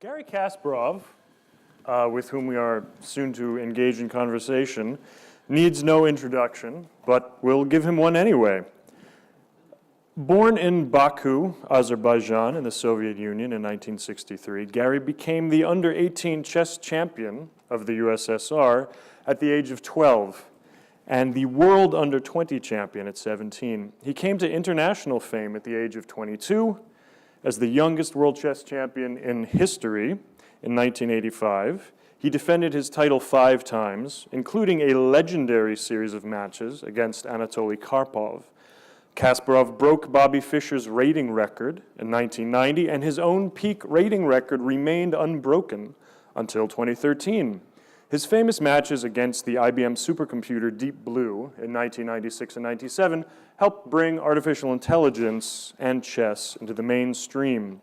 Garry Kasparov, with whom we are soon to engage in conversation, needs no introduction, but we'll give him one anyway. Born in Baku, Azerbaijan, in the Soviet Union in 1963, Garry became the under-18 chess champion of the USSR at the age of 12 and the world under-20 champion at 17. He came to international fame at the age of 22 as the youngest world chess champion in history in 1985. He defended his title 5 times, including a legendary series of matches against Anatoly Karpov. Kasparov broke Bobby Fischer's rating record in 1990, and his own peak rating record remained unbroken until 2013. His famous matches against the IBM supercomputer Deep Blue in 1996 and 97 helped bring artificial intelligence and chess into the mainstream.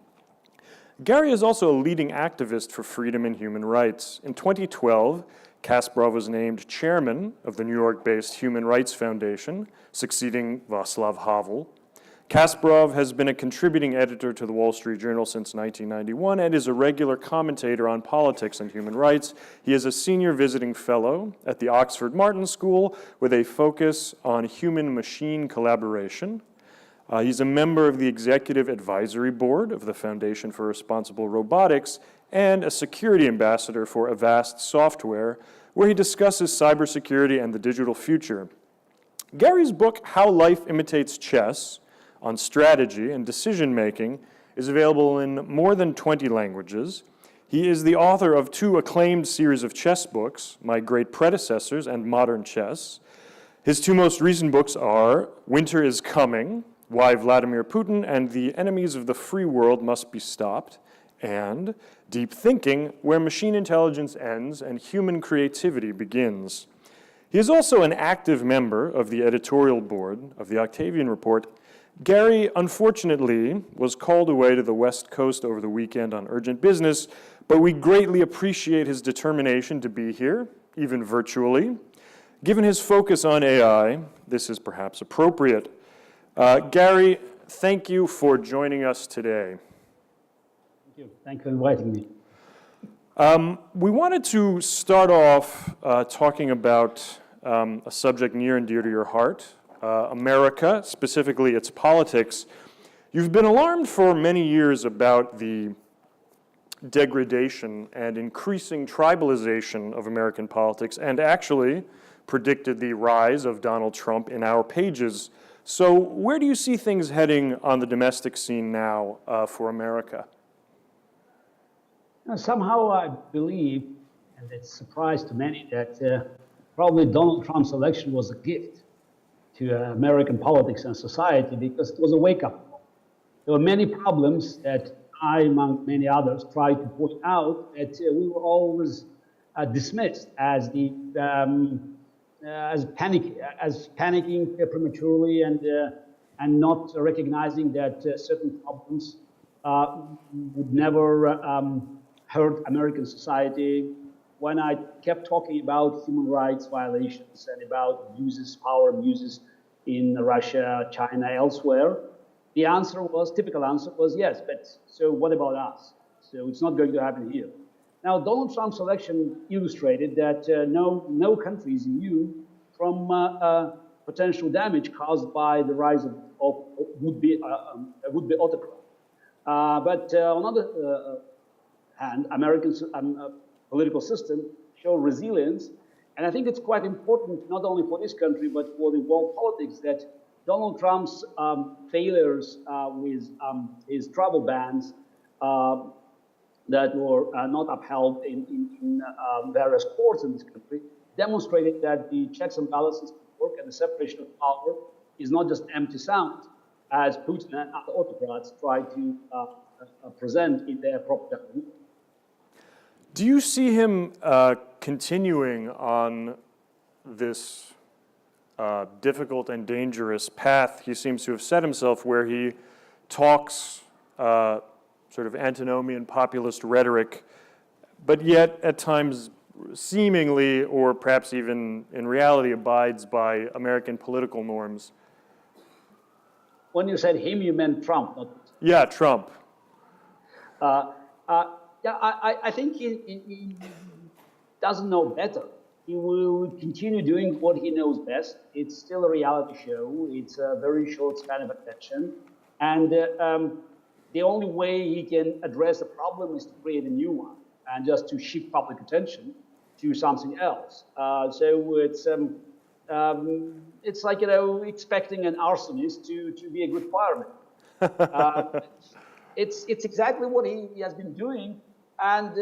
Garry is also a leading activist for freedom and human rights. In 2012, Kasparov was named chairman of the New York-based Human Rights Foundation, succeeding Václav Havel. Kasparov has been a contributing editor to the Wall Street Journal since 1991 and is a regular commentator on politics and human rights. He is a senior visiting fellow at the Oxford Martin School with a focus on human-machine collaboration. He's a member of the Executive Advisory Board of the Foundation for Responsible Robotics and a security ambassador for Avast Software, where he discusses cybersecurity and the digital future. Garry's book, How Life Imitates Chess, on strategy and decision-making, is available in more than 20 languages. He is the author of 2 acclaimed series of chess books, My Great Predecessors and Modern Chess. His 2 most recent books are Winter is Coming, Why Vladimir Putin and the Enemies of the Free World Must Be Stopped, and Deep Thinking, Where Machine Intelligence Ends and Human Creativity Begins. He is also an active member of the editorial board of the Octavian Report. Garry, unfortunately, was called away to the West Coast over the weekend on urgent business, but we greatly appreciate his determination to be here, even virtually. Given his focus on AI, this is perhaps appropriate. Garry, thank you for joining us today. Thank you. Thank you for inviting me. We wanted to start off talking about a subject near and dear to your heart, America, specifically its politics. You've been alarmed for many years about the degradation and increasing tribalization of American politics and actually predicted the rise of Donald Trump in our pages. So where do you see things heading on the domestic scene now for America? Somehow I believe, and it's a surprise to many, that probably Donald Trump's election was a gift to American politics and society because it was a wake-up call. There were many problems that I, among many others, tried to point out that we were always dismissed as panicking prematurely and not recognizing that certain problems would never hurt American society. When I kept talking about human rights violations and about power abuses in Russia, China, elsewhere, the answer was, typical answer was, yes, but so what about us? So it's not going to happen here. Now, Donald Trump's election illustrated that no country is immune from potential damage caused by the rise of would-be autocrat. But on the other hand, American political system show resilience, and I think it's quite important not only for this country but for the world politics that Donald Trump's failures with his travel bans that were not upheld in various courts in this country demonstrated that the checks and balances work and the separation of power is not just empty sound, as Putin and other autocrats try to present in their propaganda. Do you see him continuing on this difficult and dangerous path he seems to have set himself, where he talks sort of antinomian populist rhetoric, but yet at times seemingly, or perhaps even in reality, abides by American political norms? When you said him, you meant Trump, not Yeah, Trump. Yeah, Yeah, I think he doesn't know better. He will continue doing what he knows best. It's still a reality show. It's a very short span of attention. And the only way he can address the problem is to create a new one and just to shift public attention to something else. So it's like, expecting an arsonist to be a good fireman. Uh, it's exactly what he has been doing, and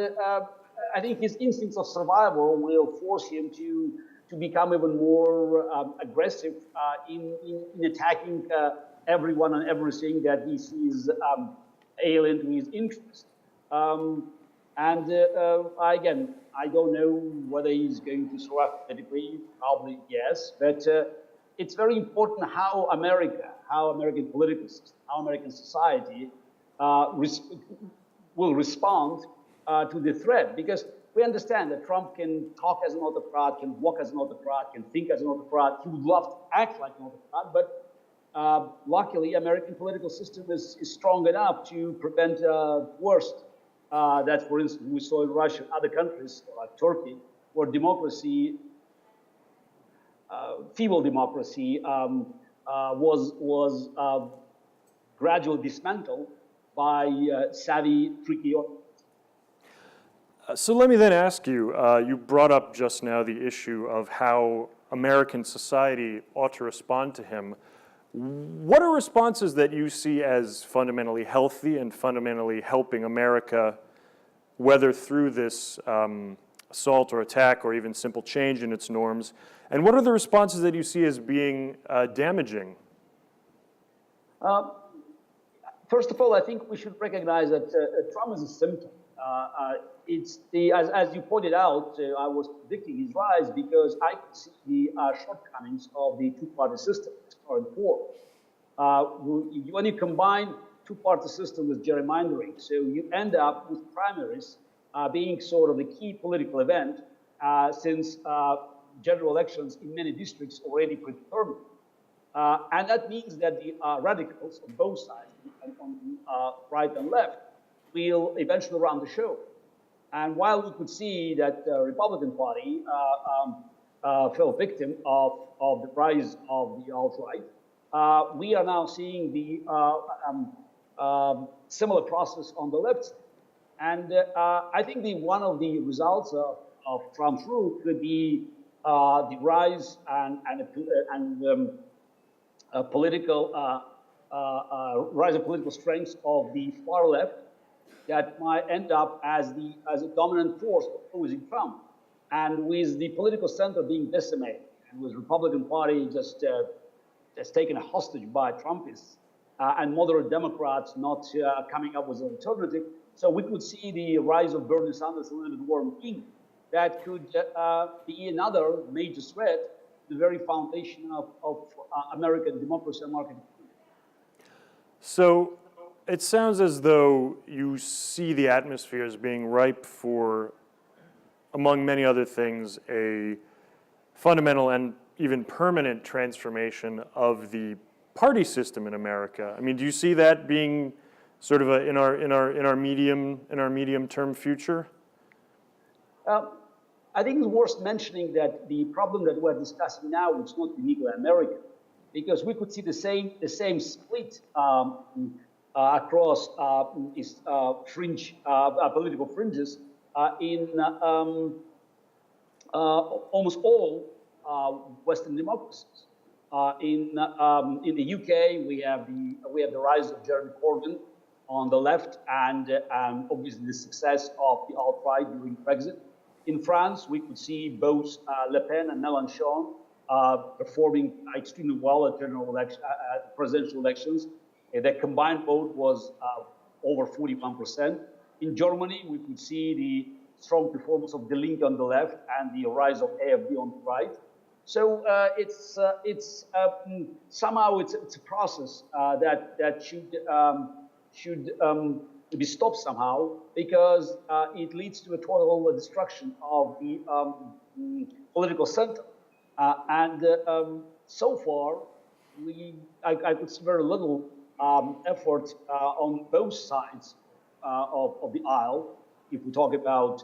I think his instincts of survival will force him to become even more aggressive in attacking everyone and everything that he sees alien to his interest. And again, I don't know whether he's going to survive politically. Probably yes, but it's very important how America, how American political system, how American society will respond to the threat, because we understand that Trump can talk as an autocrat, can walk as an autocrat, can think as an autocrat. He would love to act like an autocrat, but luckily, American political system is strong enough to prevent worst. That, for instance, we saw in Russia and other countries like Turkey, where democracy, feeble democracy, was gradually dismantled by savvy, tricky. So let me then ask you, you brought up just now the issue of how American society ought to respond to him. What are responses that you see as fundamentally healthy and fundamentally helping America weather through this assault or attack or even simple change in its norms? And what are the responses that you see as being damaging? First of all, I think we should recognize that Trump is a symptom. It's as you pointed out, I was predicting his rise because I could see the shortcomings of the two-party system, its current form. When you combine two-party system with gerrymandering, so you end up with primaries being sort of the key political event, since general elections in many districts already predetermined. And that means that the radicals on both sides, on right and left, will eventually run the show. And while we could see that the Republican Party fell victim of the rise of the alt-right, we are now seeing the similar process on the left side. And I think one of the results of Trump's rule could be the rise and political rise of political strength of the far left that might end up as a dominant force opposing Trump, and with the political center being decimated, and with Republican Party just taken hostage by Trumpists, and moderate Democrats not coming up with an alternative. So we could see the rise of Bernie Sanders and Elizabeth Warren King. That could be another major threat to the very foundation of American democracy and market economy. So it sounds as though you see the atmosphere as being ripe for, among many other things, a fundamental and even permanent transformation of the party system in America. I mean, do you see that being sort of in our medium term future? I think it's worth mentioning that the problem that we're discussing now is not uniquely American, because we could see the same split across fringe political fringes in almost all Western democracies. In the UK, we have the rise of Jeremy Corbyn on the left, and obviously the success of the alt-right during Brexit. In France, we could see both Le Pen and Mélenchon performing extremely well at presidential elections. The combined vote was over 41%. In Germany, we could see the strong performance of Die Linke on the left and the rise of AfD on the right. So somehow it's a process that should be stopped somehow, because it leads to a total destruction of the political center. So far, I could see very little effort on both sides of the aisle if we talk about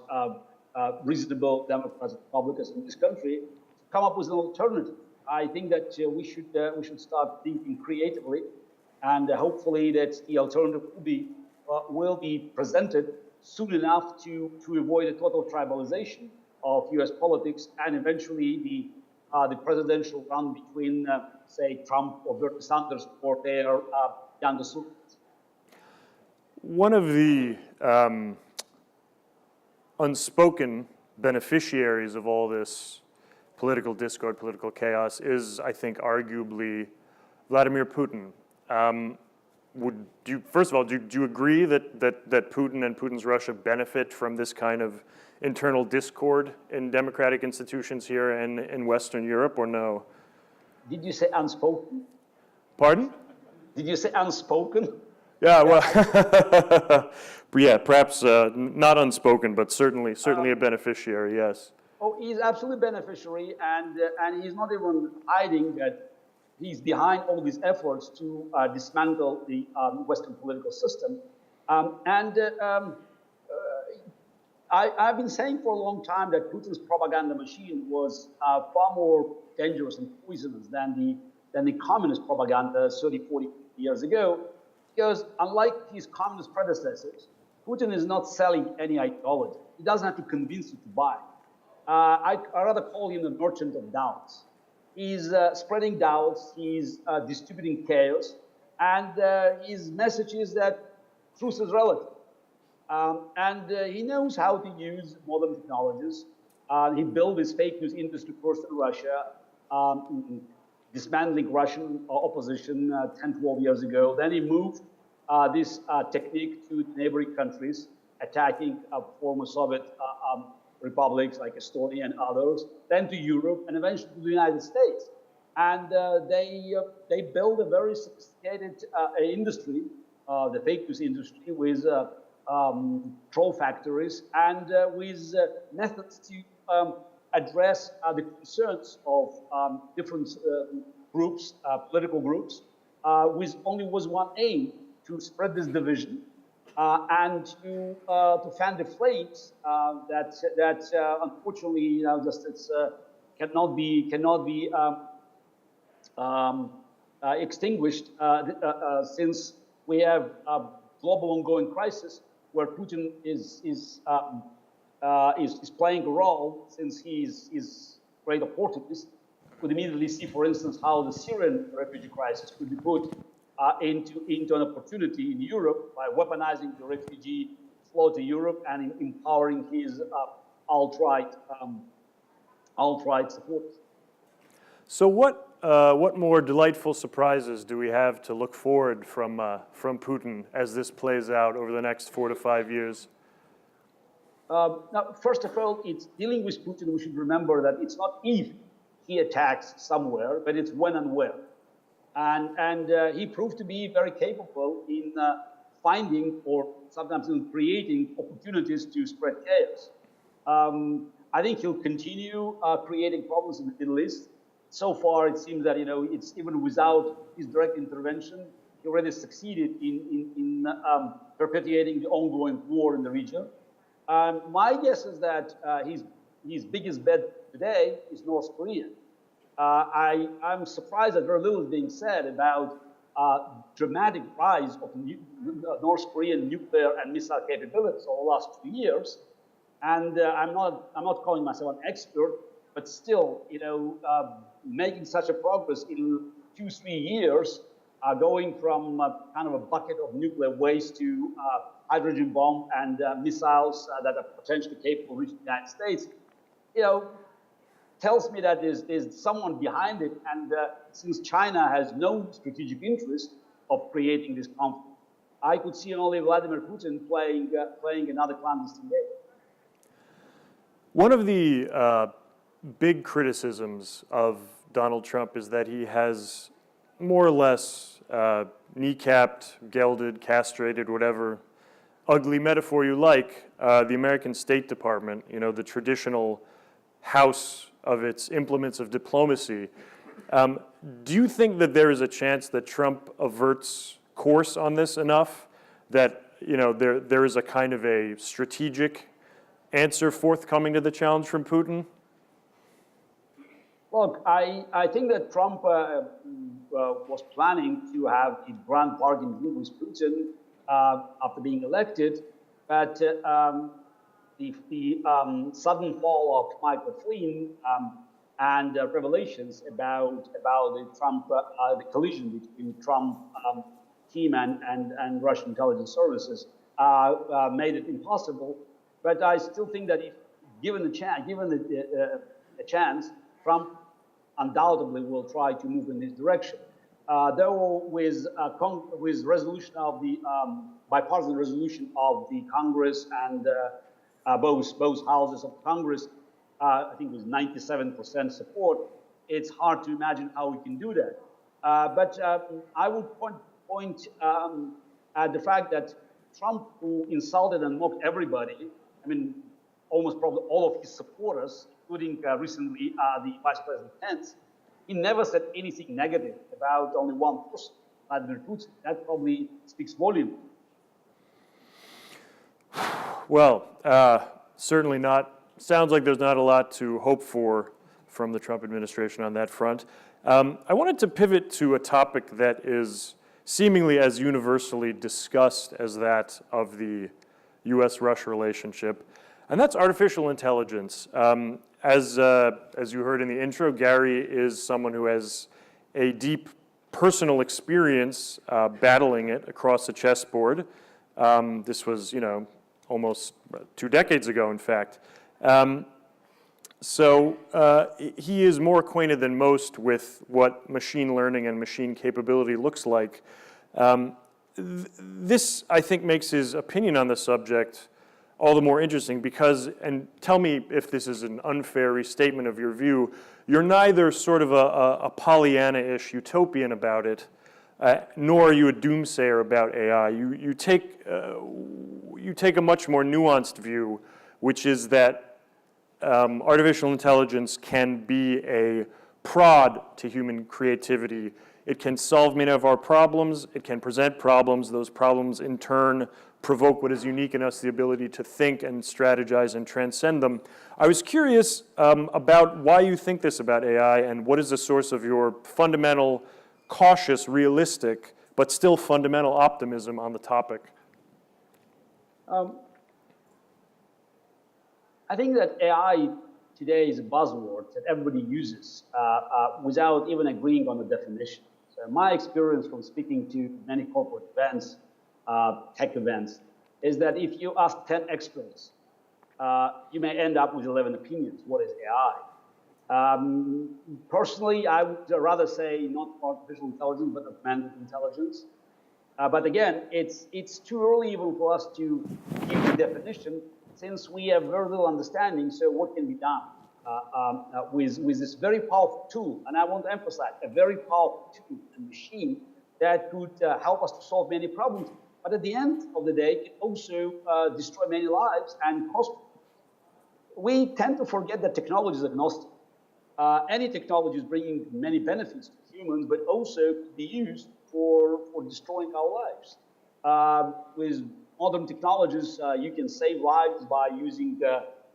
reasonable democratic republics in this country, to come up with an alternative. I think that we should start thinking creatively, and hopefully that the alternative will be presented soon enough to avoid a total tribalization of U.S. politics and eventually the presidential run between, say, Trump or Bernie Sanders or their younger supporters. One of the unspoken beneficiaries of all this political discord, political chaos is, I think, arguably Vladimir Putin. First of all, do you agree that Putin and Putin's Russia benefit from this kind of internal discord in democratic institutions here and in Western Europe, or no? Did you say unspoken? Pardon? Did you say unspoken? Yeah, well, yeah, perhaps not unspoken, but certainly a beneficiary, yes. Oh, he's absolutely beneficiary, and he's not even hiding that he's behind all these efforts to dismantle the Western political system. I've been saying for a long time that Putin's propaganda machine was far more dangerous and poisonous than the communist propaganda 30, 40 years ago, because unlike his communist predecessors, Putin is not selling any ideology. He doesn't have to convince you to buy. I rather call him a merchant of doubts. He's spreading doubts, he's distributing chaos, and his message is that truth is relative. He knows how to use modern technologies. He built his fake news industry first in Russia, dismantling Russian opposition 10, 12 years ago. Then he moved this technique to neighboring countries, attacking former Soviet republics like Estonia and others, then to Europe, and eventually to the United States. And they built a very sophisticated industry, the fake news industry, with troll factories and with methods to address the concerns of different groups, political groups, with only one aim: to spread this division and to fan the flames that unfortunately cannot be extinguished since we have a global ongoing crisis where Putin is playing a role, since he's great opportunist. Could immediately see, for instance, how the Syrian refugee crisis could be put into an opportunity in Europe by weaponizing the refugee flow to Europe and empowering his alt-right supporters. So what more delightful surprises do we have to look forward from Putin as this plays out over the next 4 to 5 years? Now, first of all, it's dealing with Putin. We should remember that it's not if he attacks somewhere, but it's when and where. And he proved to be very capable in finding or sometimes in creating opportunities to spread chaos. I think he'll continue creating problems in the Middle East. So far, it seems that it's even without his direct intervention, he already succeeded in perpetuating the ongoing war in the region. My guess is that his biggest bet today is North Korea. I'm surprised that very little is being said about dramatic rise of North Korean nuclear and missile capabilities over the last 2 years. And I'm not calling myself an expert, but still, making such a progress in 2-3 years, going from kind of a bucket of nuclear waste to hydrogen bomb and missiles that are potentially capable of reaching the United States, tells me that there's someone behind it. And since China has no strategic interest of creating this conflict, I could see only Vladimir Putin playing another clandestine game. One of the big criticisms of Donald Trump is that he has more or less kneecapped, gelded, castrated, whatever ugly metaphor you like, the American State Department, the traditional house of its implements of diplomacy. Do you think that there is a chance that Trump averts course on this enough that there is a kind of a strategic answer forthcoming to the challenge from Putin? Look, I think that Trump was planning to have a grand bargain deal with Putin after being elected, but the sudden fall of Michael Flynn and revelations about the collision between Trump team and Russian intelligence services made it impossible. But I still think that if given a chance, Trump undoubtedly will try to move in this direction. Though with resolution of the bipartisan resolution of the Congress and both houses of Congress, I think it was 97% support. It's hard to imagine how we can do that. But I would point at the fact that Trump, who insulted and mocked everybody, I mean, almost probably all of his supporters, including recently the Vice President Pence, he never said anything negative about only one person, Vladimir Putin. That probably speaks volume. Well, certainly not. Sounds like there's not a lot to hope for from the Trump administration on that front. I wanted to pivot to a topic that is seemingly as universally discussed as that of the U.S.-Russia relationship, and that's artificial intelligence. As you heard in the intro, Garry is someone who has a deep personal experience battling it across the chessboard. This was, almost 2 decades ago, in fact. So he is more acquainted than most with what machine learning and machine capability looks like. This, I think, makes his opinion on the subject all the more interesting because, and tell me if this is an unfair restatement of your view, you're neither sort of a Pollyanna-ish utopian about it, nor are you a doomsayer about AI. You take a much more nuanced view, which is that artificial intelligence can be a prod to human creativity. It can solve many of our problems. It can present problems. Those problems, in turn, provoke what is unique in us, the ability to think and strategize and transcend them. I was curious about why you think this about AI and what is the source of your fundamental, cautious, realistic, but still fundamental optimism on the topic. I think that AI today is a buzzword that everybody uses without even agreeing on the definition. So my experience from speaking to many corporate events, tech events, is that if you ask 10 experts, you may end up with 11 opinions. What is AI? Personally, I would rather say not artificial intelligence, but augmented intelligence. But again, it's too early even for us to give the definition, since we have very little understanding. So what can be done with this very powerful tool? And I want to emphasize, a very powerful tool, a machine that could help us to solve many problems. But at the end of the day, it can also destroy many lives and cost. We tend to forget that technology is agnostic. Any technology is bringing many benefits to humans, but also could be used for destroying our lives. With modern technologies, you can save lives by using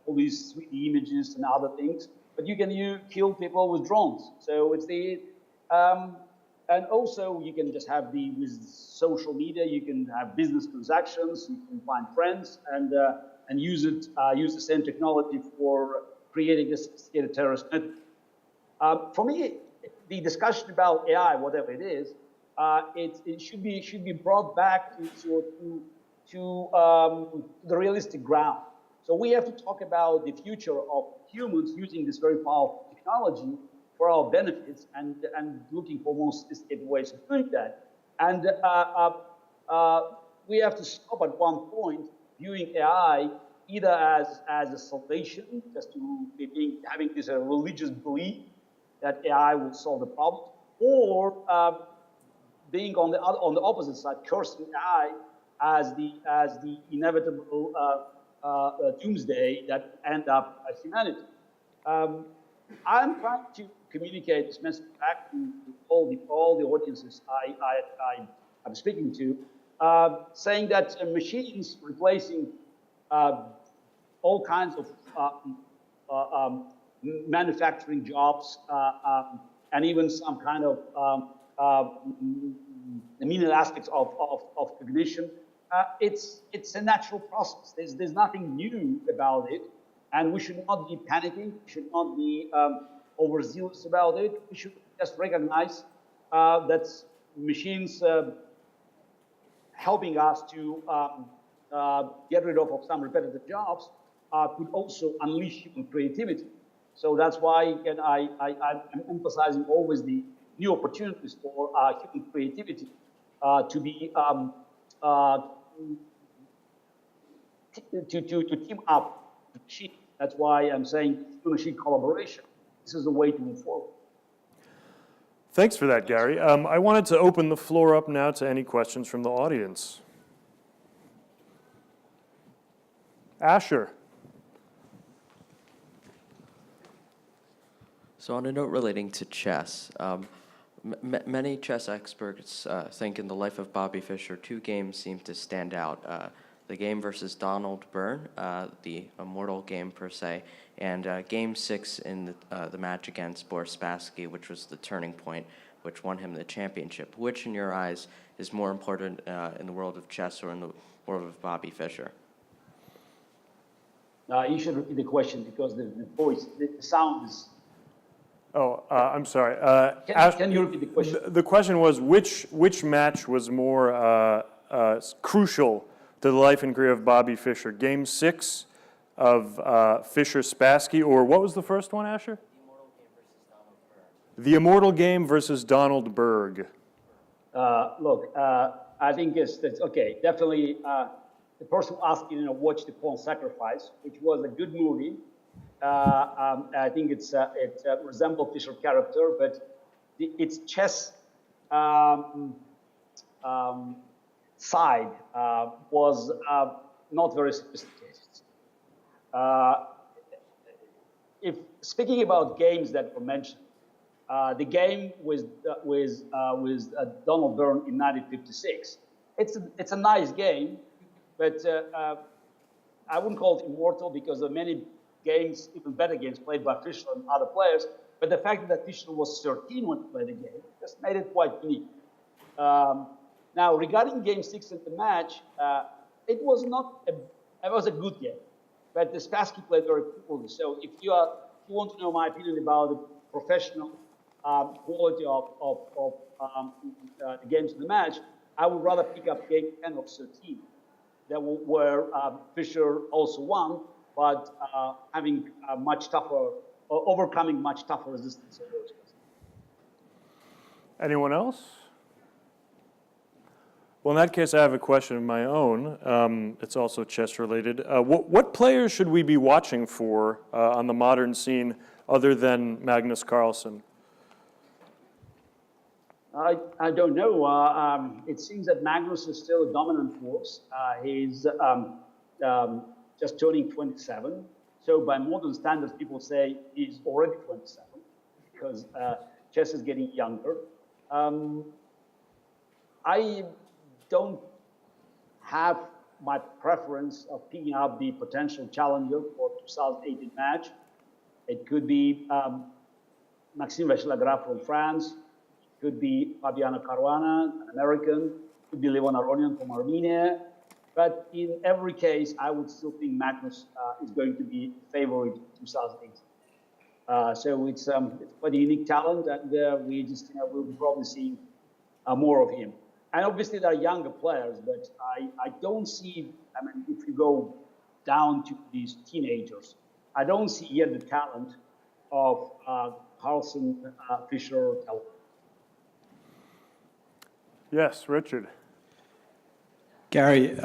all these 3D images and other things, but you can kill people with drones. So it's and also you can just have with social media, you can have business transactions, you can find friends and use the same technology for creating a sophisticated terrorist network. For me, the discussion about AI, whatever it is, it should be brought back to the realistic ground. So we have to talk about the future of humans using this very powerful technology for our benefits and looking for more sophisticated ways of doing that. And we have to stop at one point viewing AI either as a salvation, just to having this religious belief that AI will solve the problem, or being on the opposite side, cursing AI as the inevitable doomsday that end up as humanity. I'm trying to communicate this message back to all the audiences I'm speaking to, saying that machines replacing all kinds of manufacturing jobs and even some kind of the menial aspects of cognition. It's a natural process. There's nothing new about it, and we should not be panicking. We should not be overzealous about it. We should just recognize that machines helping us to get rid of some repetitive jobs could also unleash human creativity. So that's why I'm emphasizing always the new opportunities for human creativity to be to team up with machines. That's why I'm saying human-machine collaboration. This is the way to move forward. Thanks for that, Garry. I wanted to open the floor up now to any questions from the audience. Asher. So on a note relating to chess, many chess experts think in the life of Bobby Fischer, two games seem to stand out. The game versus Donald Byrne, the immortal game per se, and Game 6 in the match against Boris Spassky, which was the turning point, which won him the championship. Which, in your eyes, is more important in the world of chess or in the world of Bobby Fischer? You should repeat the question because the voice, the sound is... Oh, I'm sorry. Can you repeat the question? The question was, which match was more crucial to the life and career of Bobby Fischer? Game 6 of Fischer-Spassky, or what was the first one, Asher? The Immortal Game versus Donald Berg. Look, I think it's okay. Definitely, the person asking, watch the Pawn Sacrifice, which was a good movie. I think it resembled Fischer character, but its chess side was not very sophisticated. If speaking about games that were mentioned, the game with Donald Byrne in 1956, it's a nice game, but I wouldn't call it immortal because there are many games, even better games, played by Fischer and other players. But the fact that Fischer was 13 when he played the game just made it quite unique. Now, regarding Game 6 of the match, it was a good game, but the Spassky played very poorly. So if you want to know my opinion about the professional quality of the games in the match, I would rather pick up Game 10 of 13, where Fischer also won, but having overcoming much tougher resistance. Anyone else? Well, in that case, I have a question of my own. It's also chess related. What players should we be watching for on the modern scene other than Magnus Carlsen? I don't know. It seems that Magnus is still a dominant force. He's just turning 27. So by modern standards, people say he's already 27 because chess is getting younger. I don't have my preference of picking up the potential challenger for 2018 match. It could be Maxime Vachier-Lagrave from France. It could be Fabiano Caruana, an American. It could be Levon Aronian from Armenia. But in every case, I would still think Magnus is going to be favorite in 2018. So it's quite a unique talent, and we'll be probably seeing more of him. And obviously, there are younger players, but I don't see, if you go down to these teenagers, I don't see yet the talent of Carlsen, Fischer, or Keller. Yes, Richard. Garry,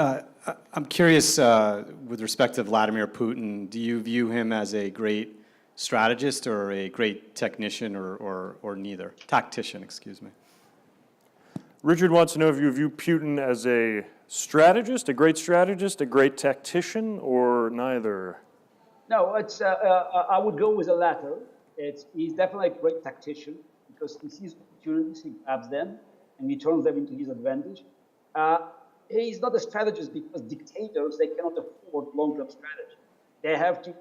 I'm curious with respect to Vladimir Putin, do you view him as a great strategist or a great technician or neither? Tactician, excuse me. Richard wants to know if you view Putin as a strategist, a great tactician, or neither? No, I would go with the latter. He's definitely a great tactician because he sees opportunities, he grabs them, and he turns them into his advantage. he's not a strategist because dictators, they cannot afford long-term strategy. They have to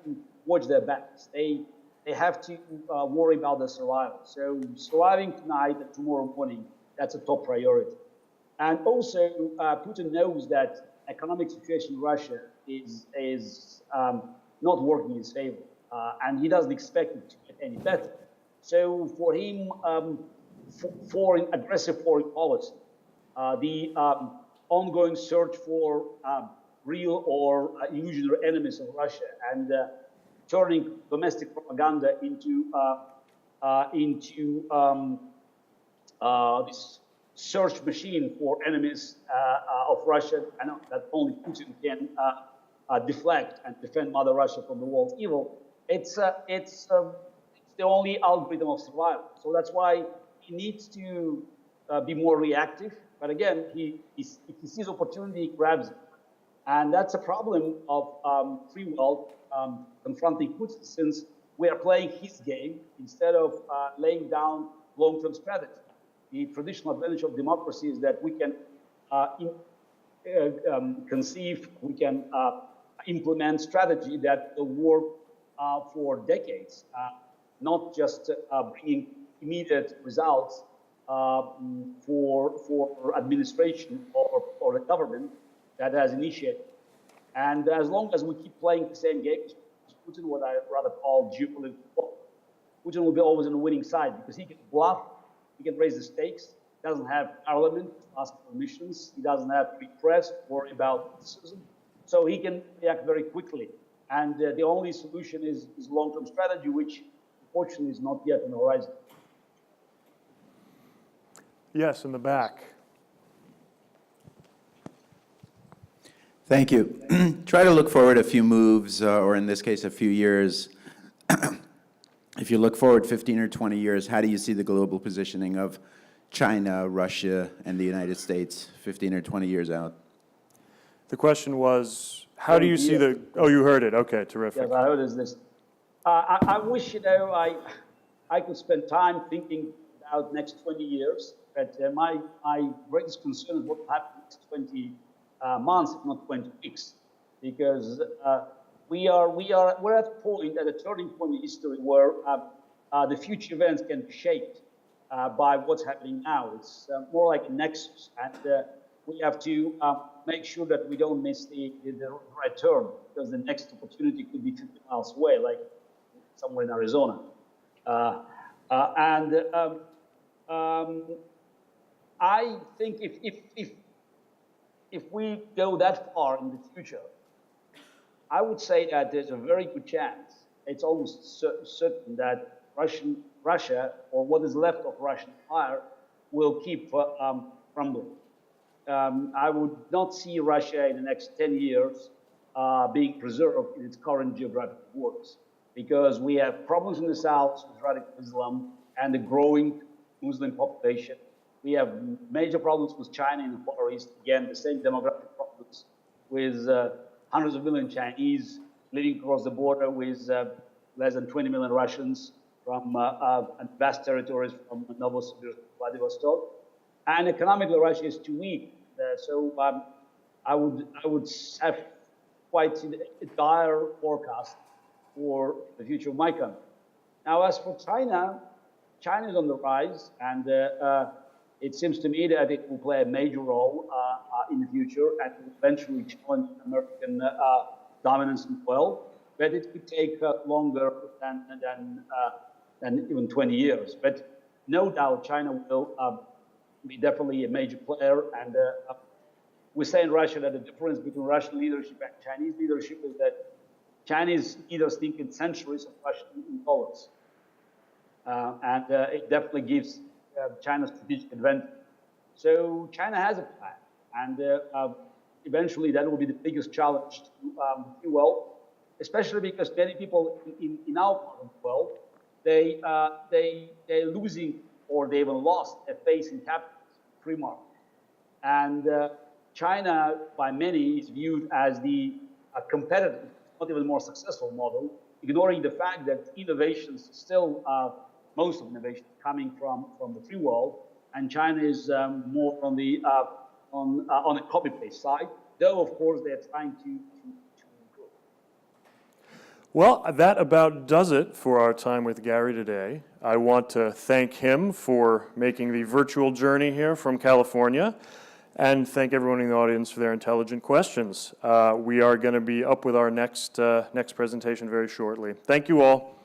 watch their backs. They have to worry about their survival. So surviving tonight and tomorrow morning, that's a top priority. And also, Putin knows that economic situation in Russia is not working in his favor, and he doesn't expect it to get any better. So for him, for an aggressive foreign policy, the ongoing search for real or illusionary enemies of Russia, and turning domestic propaganda into this search machine for enemies of Russia, and that only Putin can deflect and defend Mother Russia from the world's evil. It's the only algorithm of survival. So that's why he needs to be more reactive. But again, if he sees opportunity, he grabs it. And that's a problem of free world confronting Putin, since we are playing his game instead of laying down long-term strategy. The traditional advantage of democracy is that we can conceive, we can implement strategy that will work for decades, not just bringing immediate results for administration or a government that has initiated. And as long as we keep playing the same game, Putin, what I rather call geopolitical, Putin will be always on the winning side because he can bluff, he can raise the stakes, he doesn't have parliament to ask permissions, he doesn't have free press to worry about criticism, so he can react very quickly. And the only solution is long-term strategy, which unfortunately is not yet on the horizon. Yes, in the back. Thank you. Try to look forward a few moves, or in this case, a few years. If you look forward 15 or 20 years, how do you see the global positioning of China, Russia, and the United States 15 or 20 years out? The question was, how do you see the... Oh, you heard it. Okay, terrific. Yes, I heard this. I wish, I could spend time thinking about next 20 years, but my greatest concern is what will happen next 20 months, if not 20 weeks, because we're at a point, at a turning point in history where the future events can be shaped by what's happening now. It's more like a nexus, and we have to make sure that we don't miss the right turn, because the next opportunity could be 50 miles away, like somewhere in Arizona. I think if we go that far in the future, I would say that there's a very good chance, it's almost certain, that Russia, or what is left of Russian empire, will keep crumbling. I would not see Russia in the next 10 years being preserved in its current geographic borders, because we have problems in the south with radical Islam and the growing Muslim population. We have major problems with China in the Far East. Again, the same demographic problems with hundreds of million Chinese living across the border with less than 20 million Russians from vast territories from Novosibirsk to Vladivostok. And economically, Russia is too weak. So I would have quite a dire forecast for the future of my country. Now, as for China, China is on the rise, and it seems to me that it will play a major role in the future and will eventually challenge American dominance as well. But it could take longer than even 20 years. But no doubt China will be definitely a major player. And we say in Russia that the difference between Russian leadership and Chinese leadership is that Chinese leaders think in centuries of Russian intolerance. And it definitely gives China strategic advantage. So China has a plan, and eventually that will be the biggest challenge to fuel, especially because many people in our part of the world, they're losing, or they even lost, a faith in capitalism, free market. And China, by many, is viewed as the competitive, not even more successful model, ignoring the fact that innovations still most of innovation coming from the free world, and China is more on the on a copy-paste side, though, of course, they're trying to improve. Well, that about does it for our time with Garry today. I want to thank him for making the virtual journey here from California, and thank everyone in the audience for their intelligent questions. We are going to be up with our next presentation very shortly. Thank you all.